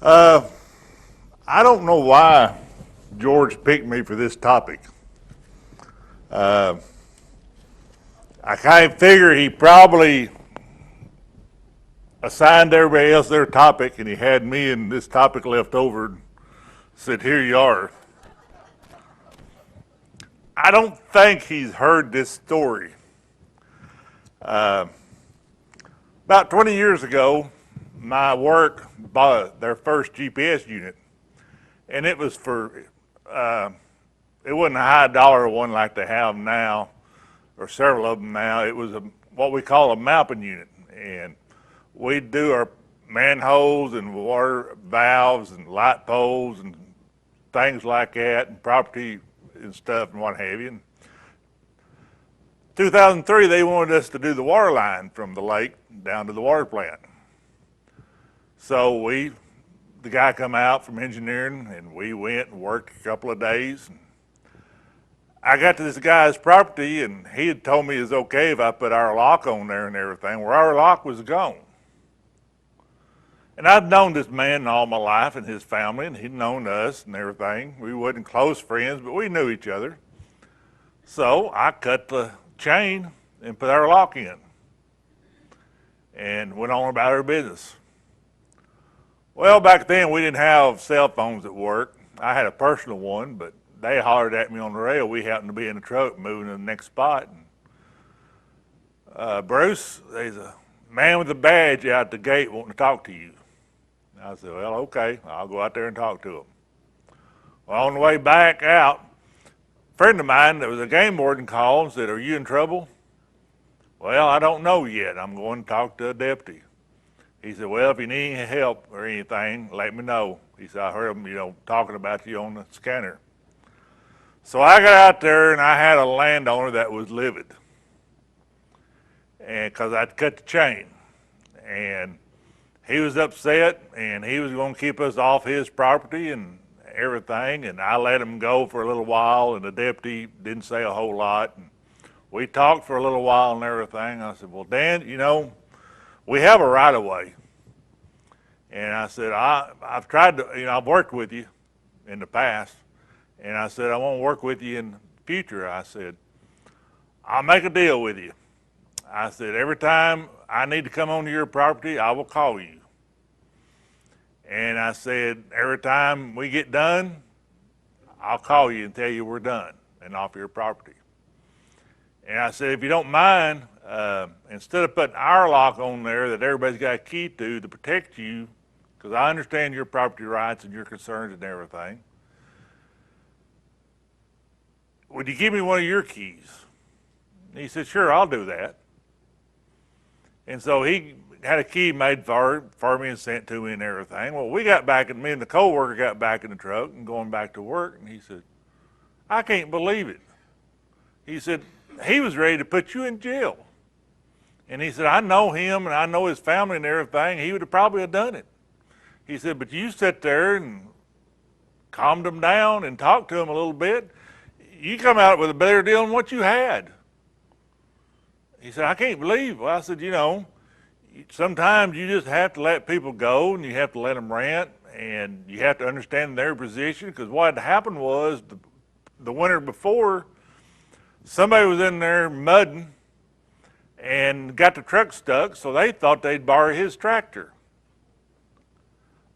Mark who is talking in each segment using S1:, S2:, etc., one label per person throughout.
S1: Uh, I don't know why George picked me for this topic. Uh, I kind of figure he probably assigned everybody else their topic, and he had me and this topic left over. And said, "Here you are." I don't think he's heard this story. About 20 years ago, my work bought their first GPS unit, and it was for it wasn't a high dollar one like they have now, or several of them now. It was what we call a mapping unit, and we'd do our manholes and water valves and light poles and things like that, and property and stuff and what have you. And 2003, they wanted us to do the water line from the lake down to the water plant. So the guy come out from engineering, and we went and worked a couple of days. I got to this guy's property, and he had told me it was okay if I put our lock on there and everything. Well, our lock was gone. And I'd known this man all my life and his family, and he'd known us and everything. We wasn't close friends, but we knew each other. So I cut the chain and put our lock in and went on about our business. Well, back then we didn't have cell phones at work. I had a personal one, but they hollered at me on the rail. We happened to be in the truck moving to the next spot. Bruce, there's a man with a badge out the gate wanting to talk to you. I said, well, okay, I'll go out there and talk to him. Well, on the way back out, a friend of mine that was a game warden called and said, are you in trouble? Well, I don't know yet. I'm going to talk to a deputy. He said, well, if you need any help or anything, let me know. He said, I heard them, talking about you on the scanner. So I got out there, and I had a landowner that was livid, and because I'd cut the chain, and he was upset, and he was going to keep us off his property and everything, and I let him go for a little while, and the deputy didn't say a whole lot. And we talked for a little while and everything. I said, well, Dan, we have a right of way. And I said, I've tried to, I've worked with you in the past. And I said, I want to work with you in the future. I said, I'll make a deal with you. I said, every time I need to come onto your property, I will call you. And I said, every time we get done, I'll call you and tell you we're done and off your property. And I said, if you don't mind, instead of putting our lock on there that everybody's got a key to protect you, because I understand your property rights and your concerns and everything, would you give me one of your keys? And he said, sure, I'll do that. And so he had a key made for me and sent to me and everything. Well, me and the co-worker got back in the truck and going back to work, and he said, I can't believe it. He said, he was ready to put you in jail. And he said, I know him and I know his family and everything. He would have probably done it. He said, but you sat there and calmed him down and talked to him a little bit. You come out with a better deal than what you had. He said, I can't believe. Well, I said, sometimes you just have to let people go and you have to let them rant and you have to understand their position, because what had happened was the winter before, somebody was in there mudding and got the truck stuck, so they thought they'd borrow his tractor.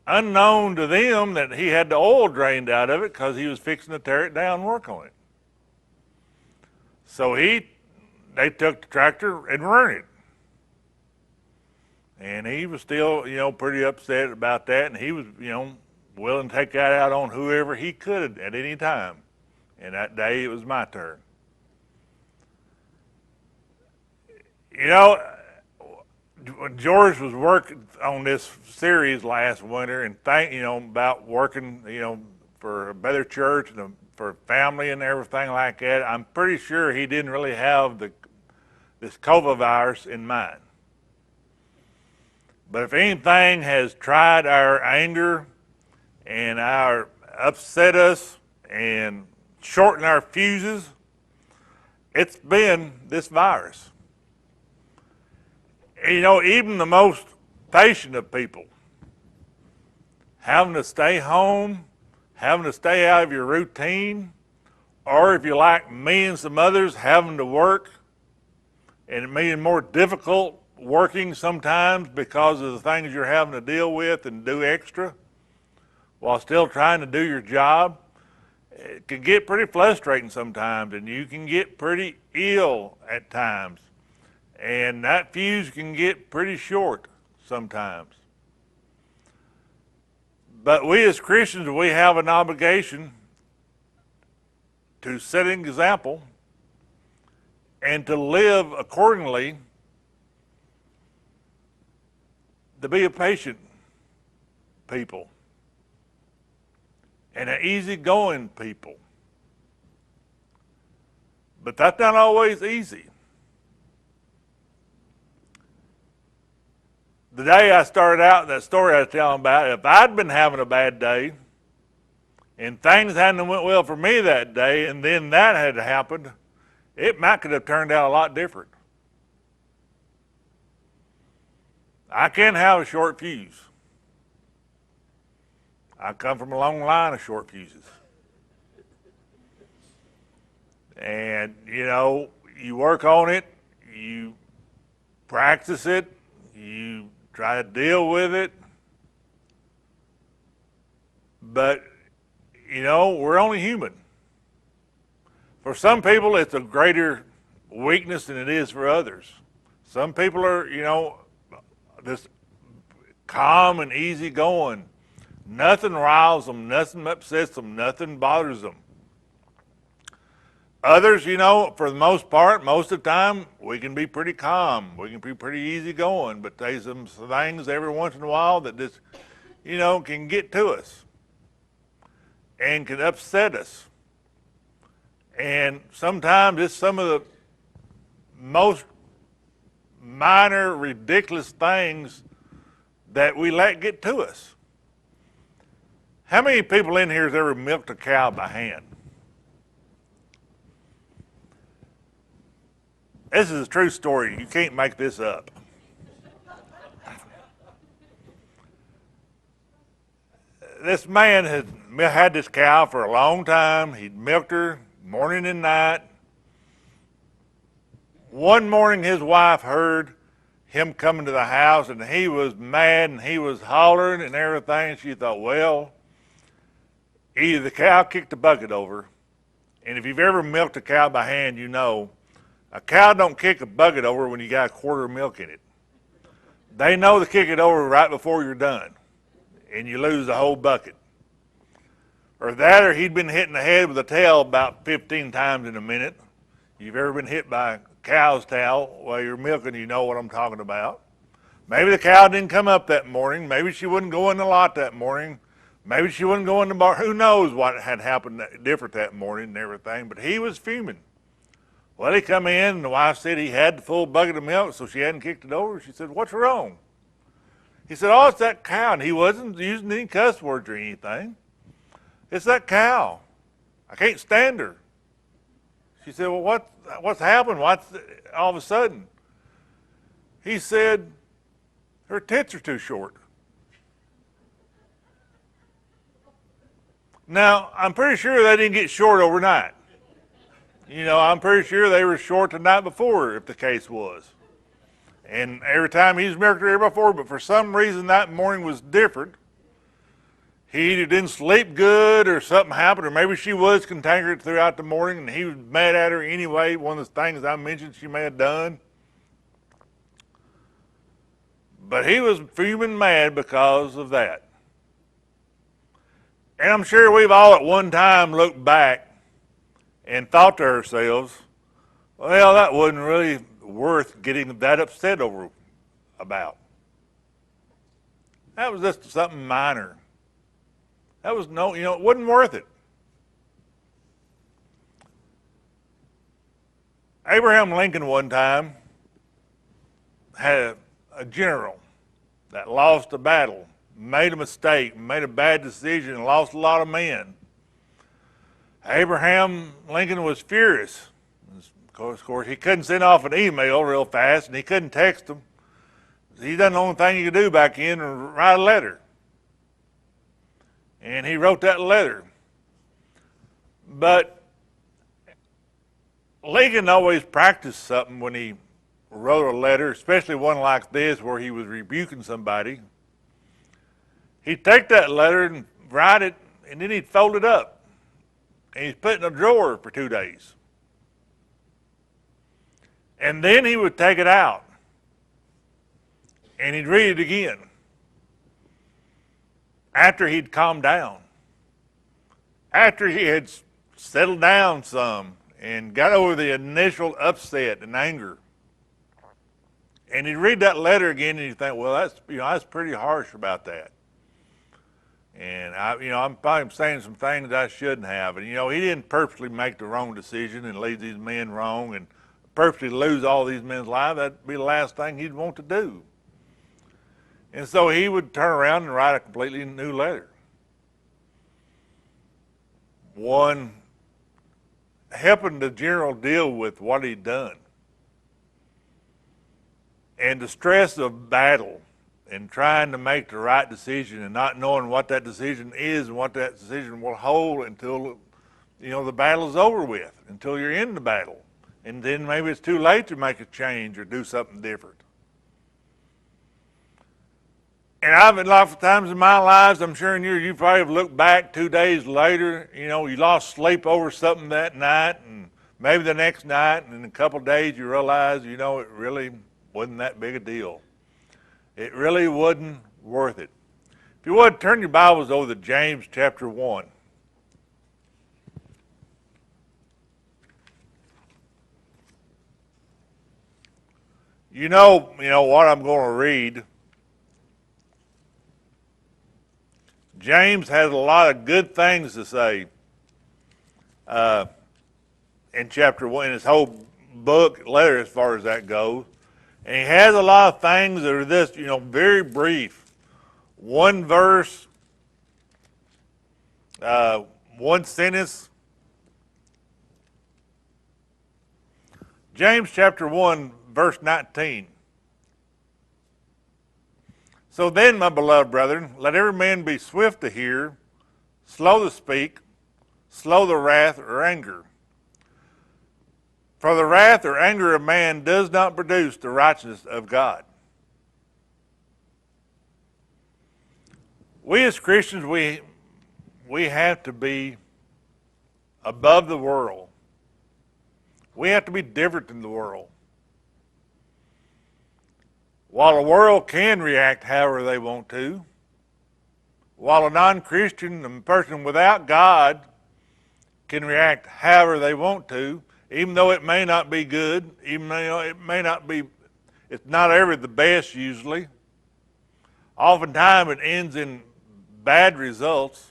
S1: Unknown to them that he had the oil drained out of it because he was fixing to tear it down and work on it. So they took the tractor and run it. And he was still, pretty upset about that, and he was, willing to take that out on whoever he could at any time. And that day it was my turn. When George was working on this series last winter and about working, for a better church and for family and everything like that, I'm pretty sure he didn't really have this COVID virus in mind. But if anything has tried our anger and our upset us and shorten our fuses, it's been this virus. Even the most patient of people having to stay home, having to stay out of your routine, or if you're like me and some others, having to work and it being more difficult working sometimes because of the things you're having to deal with and do extra while still trying to do your job, it can get pretty frustrating sometimes, and you can get pretty ill at times. And that fuse can get pretty short sometimes. But we as Christians, we have an obligation to set an example and to live accordingly, to be a patient people and an easygoing people. But that's not always easy. The day I started out, that story I was telling about, if I'd been having a bad day and things hadn't went well for me that day and then that had happened, it might could have turned out a lot different. I can't have a short fuse. I come from a long line of short fuses. And, you know, you work on it, you practice it, you try to deal with it. But, you know, we're only human. For some people, it's a greater weakness than it is for others. Some people are, you know, just calm and easy going. Nothing riles them, nothing upsets them, nothing bothers them. Others, you know, for the most part, most of the time, we can be pretty calm. We can be pretty easy going, but there's some things every once in a while that just, you know, can get to us and can upset us. And sometimes it's some of the most minor, ridiculous things that we let get to us. How many people in here has ever milked a cow by hand? This is a true story. You can't make this up. This man had this cow for a long time. He'd milked her morning and night. One morning his wife heard him coming to the house and he was mad and he was hollering and everything. And she thought, well, either the cow kicked the bucket over, and if you've ever milked a cow by hand, you know, a cow don't kick a bucket over when you got a quarter of milk in it. They know to kick it over right before you're done, and you lose the whole bucket. Or that, or he'd been hit in the head with a tail about 15 times in a minute. You've ever been hit by a cow's tail while you're milking, you know what I'm talking about. Maybe the cow didn't come up that morning. Maybe she wouldn't go in the lot that morning. Maybe she wouldn't go in the bar. Who knows what had happened different that morning and everything, but he was fuming. Well, he come in, and the wife said he had the full bucket of milk, so she hadn't kicked it over. She said, what's wrong? He said, oh, it's that cow. And he wasn't using any cuss words or anything. It's that cow. I can't stand her. She said, well, what's happened? What's all of a sudden? He said, her tits are too short. Now, I'm pretty sure they didn't get short overnight. You know, I'm pretty sure they were short the night before, if the case was. And every time he's milked her before, but for some reason that morning was different. He either didn't sleep good or something happened, or maybe she was cantankerous throughout the morning and he was mad at her anyway, one of the things I mentioned she may have done. But he was fuming mad because of that. And I'm sure we've all at one time looked back and thought to ourselves, well, that wasn't really worth getting that upset over about. That was just something minor. That was it wasn't worth it. Abraham Lincoln one time had a general that lost a battle, made a mistake, made a bad decision, and lost a lot of men. Abraham Lincoln was furious. Of course, he couldn't send off an email real fast, and he couldn't text them. He done the only thing he could do back in and write a letter. And he wrote that letter. But Lincoln always practiced something when he wrote a letter, especially one like this where he was rebuking somebody. He'd take that letter and write it, and then he'd fold it up. And he'd put it in a drawer for 2 days. And then he would take it out, and he'd read it again after he'd calmed down, after he had settled down some and got over the initial upset and anger. And he'd read that letter again, and he'd think, well, that's pretty harsh about that. And I'm probably saying some things I shouldn't have. And he didn't purposely make the wrong decision and lead these men wrong and purposely lose all these men's lives. That'd be the last thing he'd want to do. And so he would turn around and write a completely new letter. One helping the general deal with what he'd done. And the stress of battle and trying to make the right decision and not knowing what that decision is and what that decision will hold until the battle's over with, until you're in the battle. And then maybe it's too late to make a change or do something different. And I've been lots of times in my lives, I'm sure in yours, you probably have looked back 2 days later, you lost sleep over something that night, and maybe the next night, and in a couple of days you realize, it really wasn't that big a deal. It really wasn't worth it. If you would, turn your Bibles over to James chapter 1. You know what I'm going to read. James has a lot of good things to say in chapter 1, in his whole book, letter as far as that goes. And he has a lot of things that are just, very brief. One verse, one sentence. James chapter 1, verse 19. So then, my beloved brethren, let every man be swift to hear, slow to speak, slow to wrath or anger. For the wrath or anger of man does not produce the righteousness of God. We as Christians, we have to be above the world. We have to be different than the world. While the world can react however they want to, while a non-Christian, a person without God, can react however they want to, even though it may not be good, even though it may not be, it's not ever the best usually. Oftentimes it ends in bad results.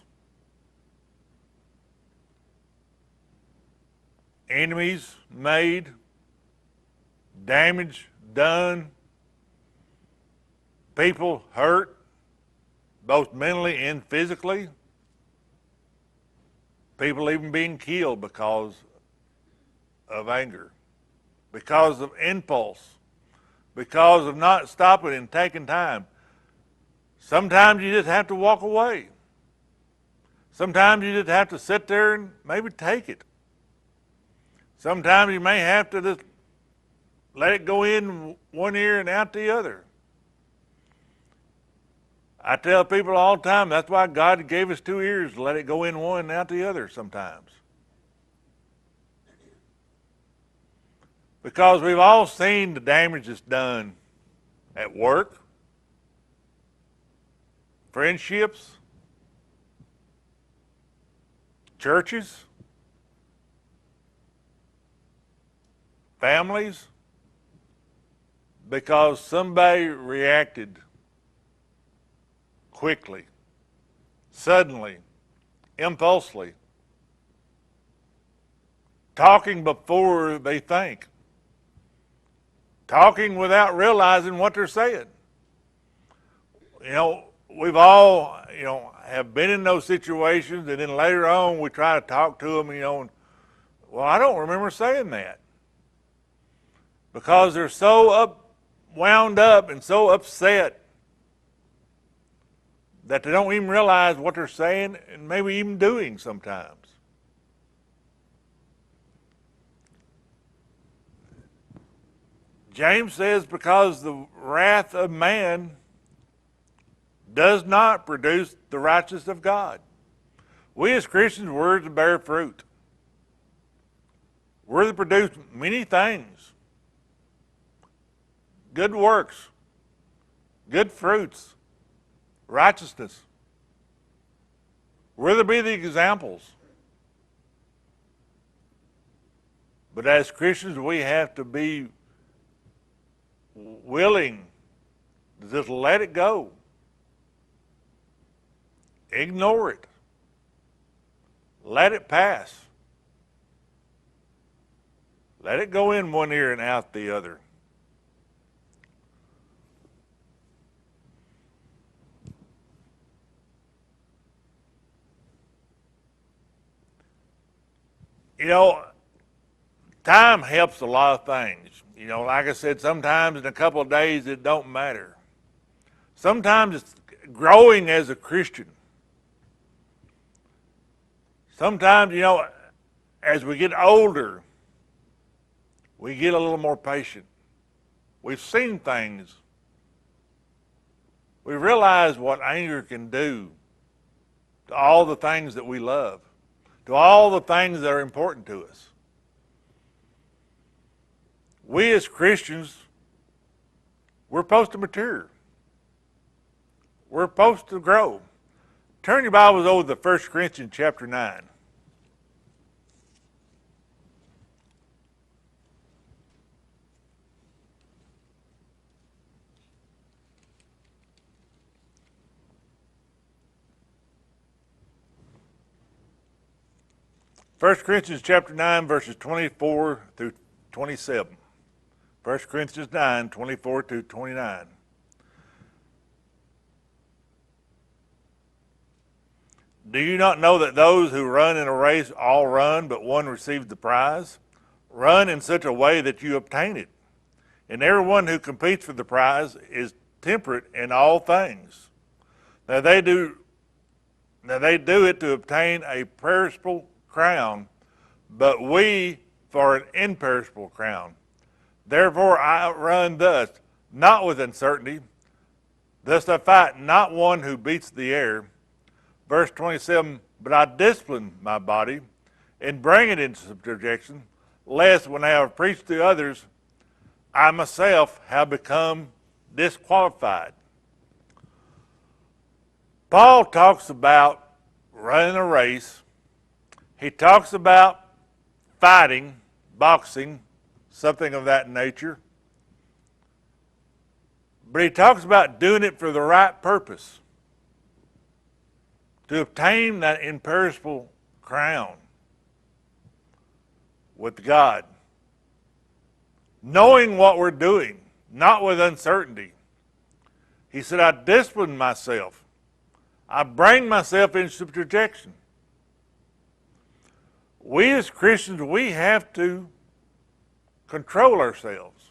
S1: Enemies made, damage done, people hurt, both mentally and physically. People even being killed because of anger, because of impulse, because of not stopping and taking time. Sometimes you just have to walk away. Sometimes you just have to sit there and maybe take it. Sometimes you may have to just let it go in one ear and out the other. I tell people all the time, that's why God gave us 2 ears, to let it go in one and out the other sometimes. Because we've all seen the damage that's done at work, friendships, churches, families, because somebody reacted quickly, suddenly, impulsively, talking before they think, talking without realizing what they're saying. We've all, have been in those situations, and then later on we try to talk to them, and, well, I don't remember saying that. Because they're so wound up and so upset that they don't even realize what they're saying and maybe even doing sometimes. James says, because the wrath of man does not produce the righteousness of God. We as Christians, we're to bear fruit. We're to produce many things. Good works, good fruits, righteousness. We're to be the examples. But as Christians, we have to be willing to just let it go. Ignore it. Let it pass. Let it go in one ear and out the other. You know, time helps a lot of things. You know, like I said, sometimes in a couple of days it don't matter. Sometimes it's growing as a Christian. Sometimes, you know, as we get older, we get a little more patient. We've seen things. We realize what anger can do to all the things that we love, to all the things that are important to us. We as Christians, we're supposed to mature. We're supposed to grow. Turn your Bibles over to 1 Corinthians chapter 9. 1 Corinthians chapter 9, verses 24 through 27. 1 Corinthians 9, 24 through 29. Do you not know that those who run in a race all run, but one receives the prize? Run in such a way that you obtain it. And everyone who competes for the prize is temperate in all things. Now they do it to obtain a perishable crown, but we for an imperishable crown. Therefore I run thus, not with uncertainty. Thus I fight not one who beats the air. Verse 27, but I discipline my body and bring it into subjection, lest when I have preached to others, I myself have become disqualified. Paul talks about running a race. He talks about fighting, boxing, something of that nature. But he talks about doing it for the right purpose, to obtain that imperishable crown with God. Knowing what we're doing, not with uncertainty. He said, I discipline myself. I bring myself into subjection. We as Christians, we have to control ourselves.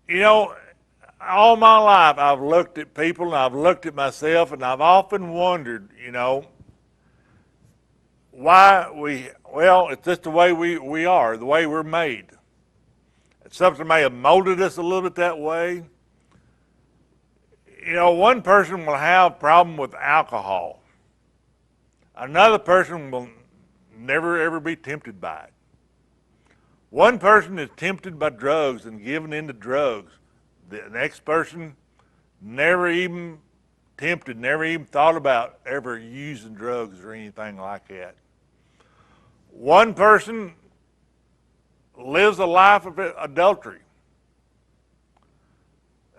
S1: You know, all my life I've looked at people and I've looked at myself and I've often wondered, you know, why it's just the way we are, the way we're made. Something may have molded us a little bit that way. You know, one person will have a problem with alcohol. Another person will never ever be tempted by it. One person is tempted by drugs and given into drugs. The next person never even tempted, never even thought about ever using drugs or anything like that. One person lives a life of adultery.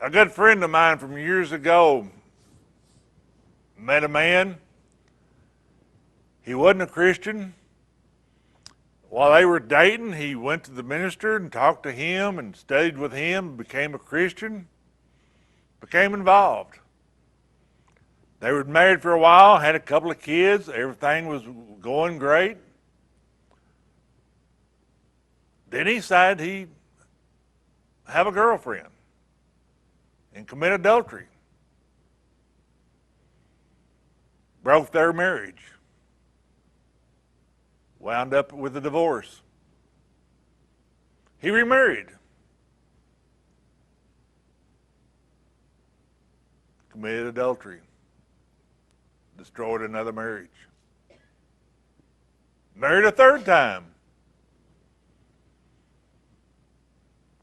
S1: A good friend of mine from years ago met a man. He wasn't a Christian. While they were dating, he went to the minister and talked to him and studied with him, became a Christian, became involved. They were married for a while, had a couple of kids, everything was going great. Then he decided he'd have a girlfriend. and commit adultery. Broke their marriage. Wound up with a divorce. He remarried. Committed adultery. Destroyed another marriage. Married a third time.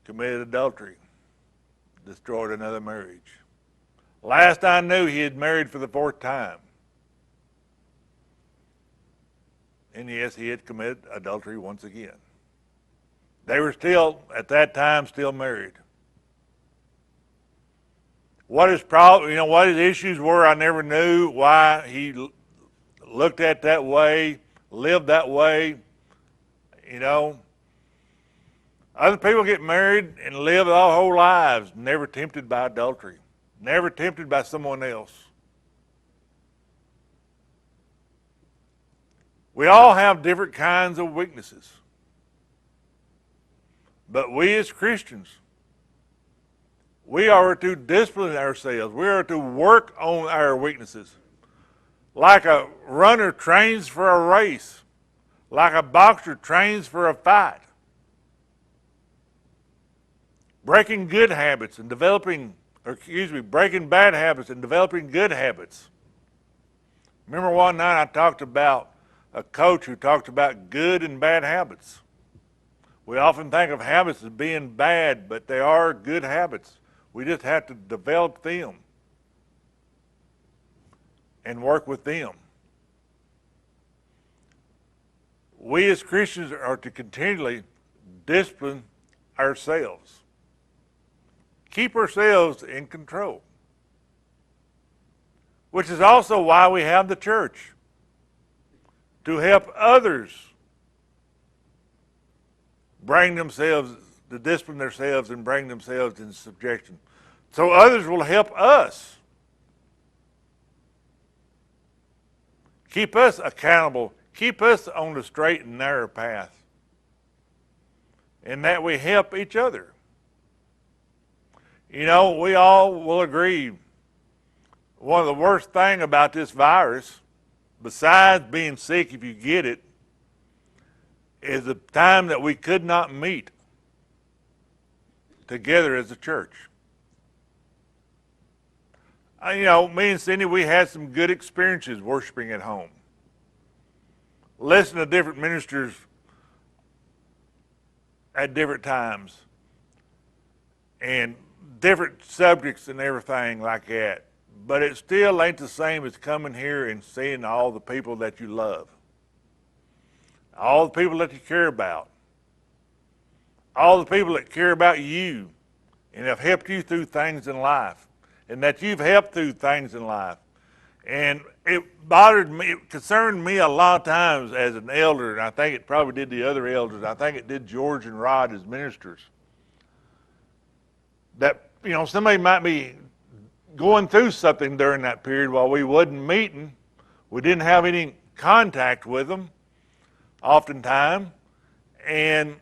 S1: Committed adultery. Destroyed another marriage. Last I knew, he had married for the fourth time. And yes, he had committed adultery once again. They were still, at that time, still married. What his what his issues were, I never knew. Why he looked at that way, lived that way. Other people get married and live their whole lives, never tempted by adultery, never tempted by someone else. We all have different kinds of weaknesses. But we as Christians, we are to discipline ourselves. We are to work on our weaknesses. Like a runner trains for a race. Like a boxer trains for a fight. Breaking bad habits and developing good habits. Remember one night I talked about a coach who talked about good and bad habits. We often think of habits as being bad, but they are good habits. We just have to develop them and work with them. We as Christians are to continually discipline ourselves. Keep ourselves in control. Which is also why we have the church. To help others to discipline themselves and bring themselves into subjection. So others will help us. Keep us accountable. Keep us on the straight and narrow path. And that we help each other. We all will agree, one of the worst things about this virus, besides being sick if you get it, is the time that we could not meet together as a church. Me and Cindy, we had some good experiences worshiping at home. Listen to different ministers at different times and different subjects and everything like that. But it still ain't the same as coming here and seeing all the people that you love. All the people that you care about. All the people that care about you and have helped you through things in life. And that you've helped through things in life. And it bothered me, it concerned me a lot of times as an elder, and I think it probably did the other elders. I think it did George and Rod as ministers. That, somebody might be going through something during that period while we wasn't meeting. We didn't have any contact with them, oftentimes, and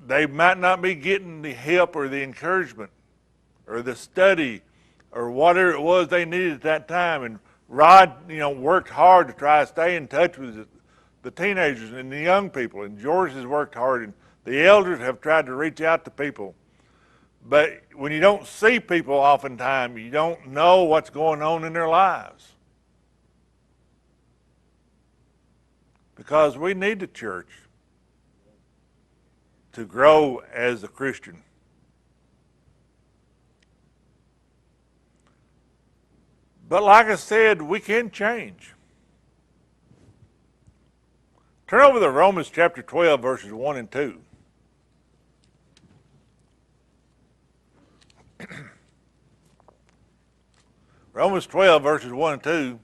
S1: they might not be getting the help or the encouragement or the study or whatever it was they needed at that time. And Rod, worked hard to try to stay in touch with the teenagers and the young people, and George has worked hard, and the elders have tried to reach out to people. But when you don't see people oftentimes, you don't know what's going on in their lives. Because we need the church to grow as a Christian. But like I said, we can change. Turn over to Romans chapter 12, verses 1 and 2. Romans 12, verses 1 and 2.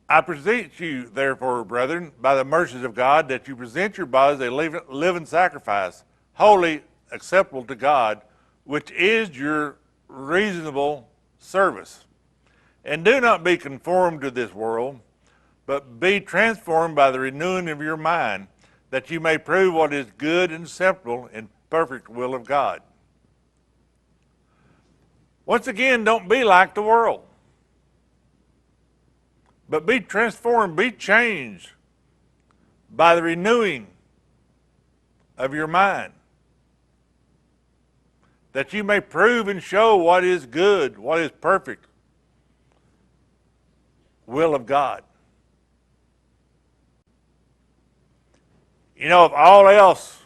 S1: I beseech you, therefore, brethren, by the mercies of God, that you present your bodies a living sacrifice, holy, acceptable to God, which is your reasonable service. And do not be conformed to this world, but be transformed by the renewing of your mind, that you may prove what is good and acceptable and perfect will of God. Once again, don't be like the world, but be transformed, be changed by the renewing of your mind, that you may prove and show what is good, what is perfect will of God. You know, if all else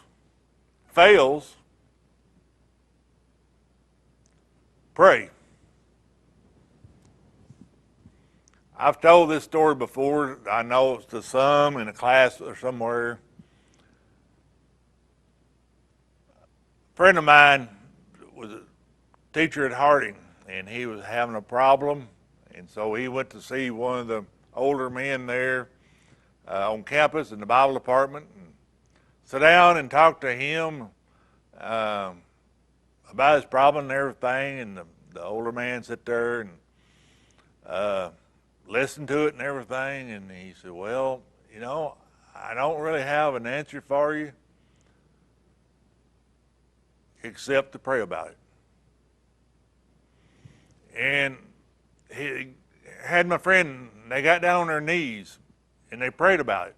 S1: fails, pray. I've told this story before. I know it's to some in a class or somewhere. A friend of mine was a teacher at Harding, and he was having a problem, and so he went to see one of the older men there on campus in the Bible department, and sit down and talk to him about his problem and everything, and the older man sit there and listen to it and everything, and he said, well, you know, I don't really have an answer for you except to pray about it. And he had my friend, they got down on their knees and they prayed about it.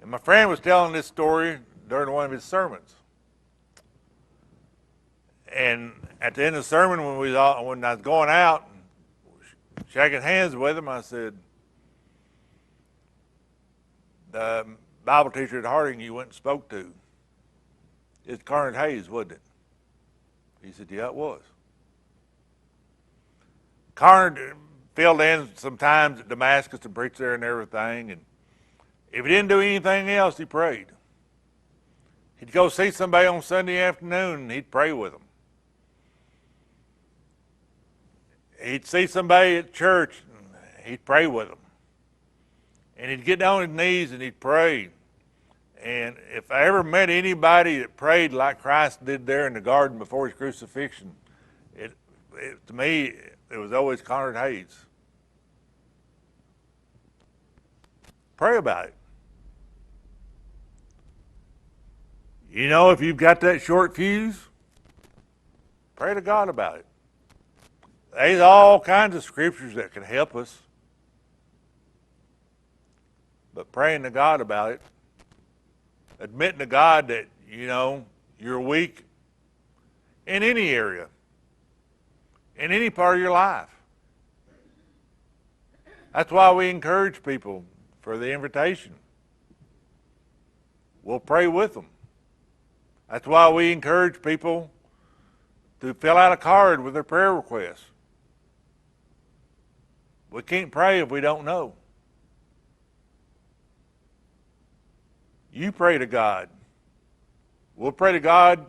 S1: And my friend was telling this story during one of his sermons. And at the end of the sermon, when I was going out, shaking hands with him, I said, the Bible teacher at Harding you went and spoke to, it's Carnard Hayes, wasn't it? He said, yeah, it was. Carnard filled in sometimes at Damascus to preach there and everything, and if he didn't do anything else, he prayed. He'd go see somebody on Sunday afternoon and he'd pray with them. He'd see somebody at church and he'd pray with them. And he'd get down on his knees and he'd pray. And if I ever met anybody that prayed like Christ did there in the garden before his crucifixion, to me, it was always Carnard Hayes. Pray about it. You know, if you've got that short fuse, pray to God about it. There's all kinds of scriptures that can help us. But praying to God about it, admitting to God that, you know, you're weak in any area, in any part of your life. That's why we encourage people for the invitation. We'll pray with them. That's why we encourage people to fill out a card with their prayer requests. We can't pray if we don't know. You pray to God. We'll pray to God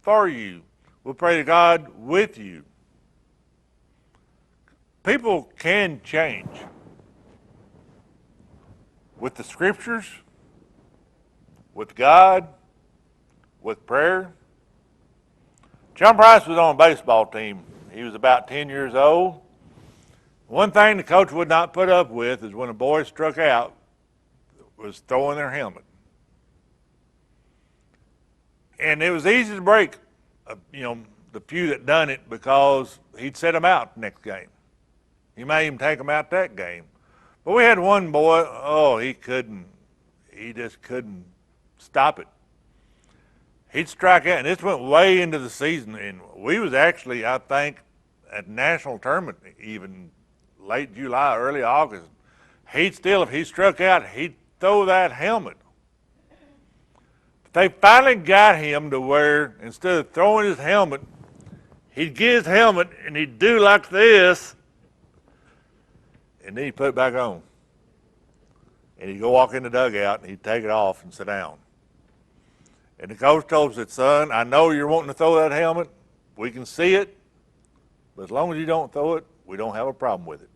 S1: for you. We'll pray to God with you. People can change with the scriptures, with God, with prayer. John Price was on a baseball team. He was about 10 years old. One thing the coach would not put up with is when a boy struck out, was throwing their helmet. And it was easy to break, the few that done it, because he'd set them out the next game. He may even take them out that game. But we had one boy, he just couldn't stop it. He'd strike out, and this went way into the season, and we was actually, I think, at the national tournament, even late July, early August. If he struck out, he'd throw that helmet. But they finally got him to where, instead of throwing his helmet, he'd get his helmet and he'd do like this, and then he'd put it back on. And he'd go walk in the dugout and he'd take it off and sit down. And the coach told us that, son, I know you're wanting to throw that helmet. We can see it. But as long as you don't throw it, we don't have a problem with it.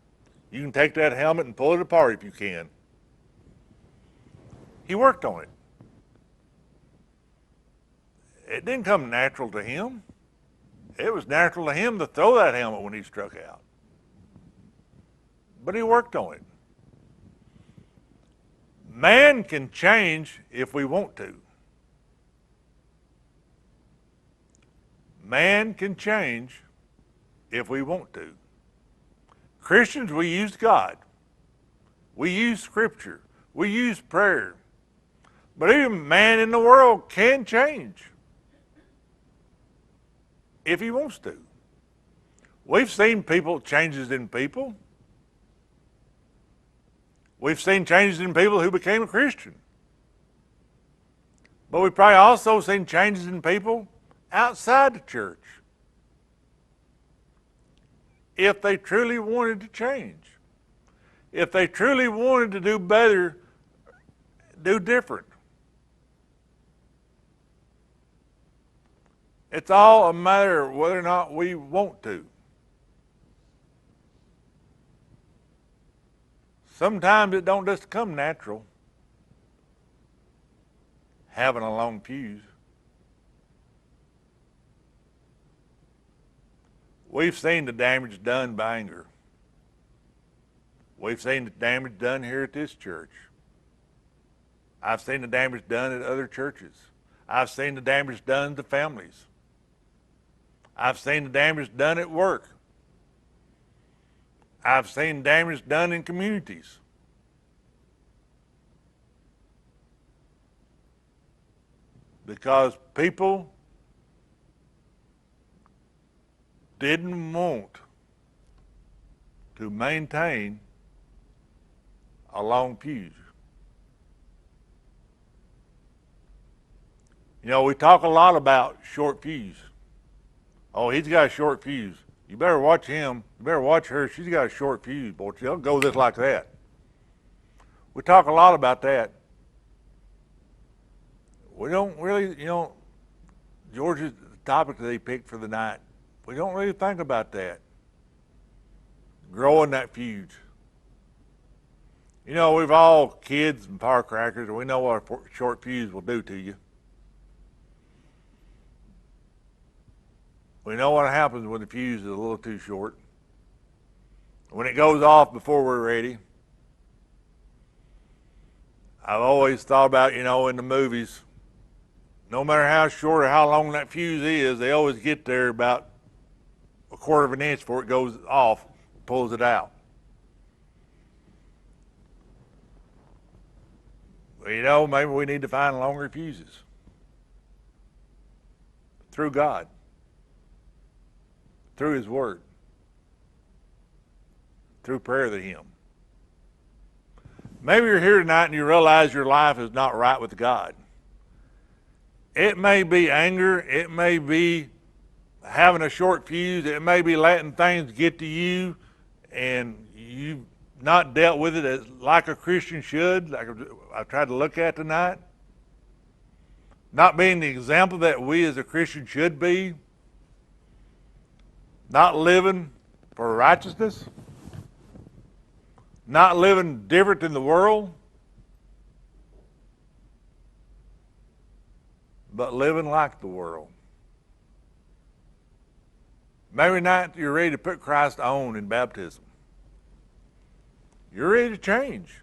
S1: You can take that helmet and pull it apart if you can. He worked on it. It didn't come natural to him. It was natural to him to throw that helmet when he struck out. But he worked on it. Man can change if we want to. man can change if we want to. Christians, we use God. We use Scripture. We use prayer. But even man in the world can change if he wants to. We've seen changes in people. We've seen changes in people who became a Christian. But we've probably also seen changes in people outside the church, if they truly wanted to change, if they truly wanted to do better, do different. It's all a matter of whether or not we want to. Sometimes it don't just come natural, having a long fuse. We've seen the damage done by anger. We've seen the damage done here at this church. I've seen the damage done at other churches. I've seen the damage done to families. I've seen the damage done at work. I've seen damage done in communities. Because people didn't want to maintain a long fuse. You know, we talk a lot about short fuse. Oh, he's got a short fuse. You better watch him. You better watch her. She's got a short fuse, boy. She'll go just like that. We talk a lot about that. We don't really, George's topic that he picked for the night, we don't really think about that. Growing that fuse. You know, we've all kids and firecrackers, and we know what a short fuse will do to you. We know what happens when the fuse is a little too short. When it goes off before we're ready. I've always thought about, in the movies, no matter how short or how long that fuse is, they always get there about a quarter of an inch before it goes off, pulls it out. Well, maybe we need to find longer fuses through God, through His Word, through prayer to Him. Maybe you're here tonight and you realize your life is not right with God. It may be anger, it may be having a short fuse, it may be letting things get to you and you've not dealt with it as like a Christian should, like I tried to look at tonight. Not being the example that we as a Christian should be. Not living for righteousness. Not living different than the world. But living like the world. Maybe not you're ready to put Christ on in baptism. You're ready to change.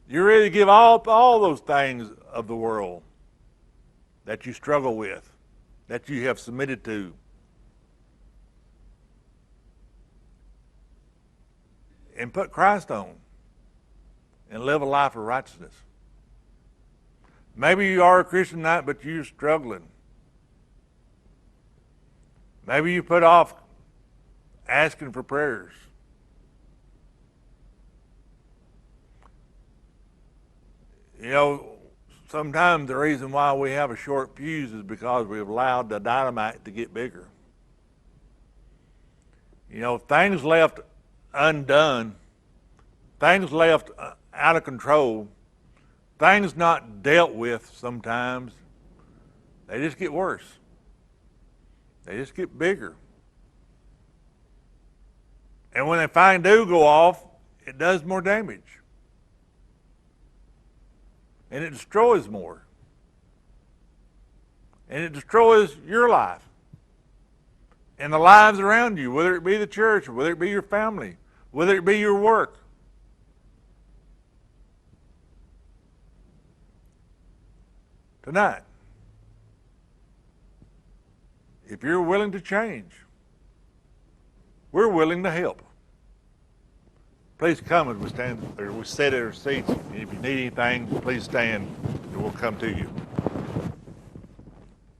S1: You're ready to give all those things of the world that you struggle with, that you have submitted to. And put Christ on and live a life of righteousness. Maybe you are a Christian tonight, but you're struggling. Maybe you put off asking for prayers. Sometimes the reason why we have a short fuse is because we've allowed the dynamite to get bigger. Things left undone, things left out of control, things not dealt with sometimes, they just get worse. They just get bigger. And when they finally do go off, it does more damage. And it destroys more. And it destroys your life. And the lives around you, whether it be the church, whether it be your family, whether it be your work. Tonight, if you're willing to change, we're willing to help. Please come as we stand, or we sit at our seats. If you need anything, please stand, and we'll come to you.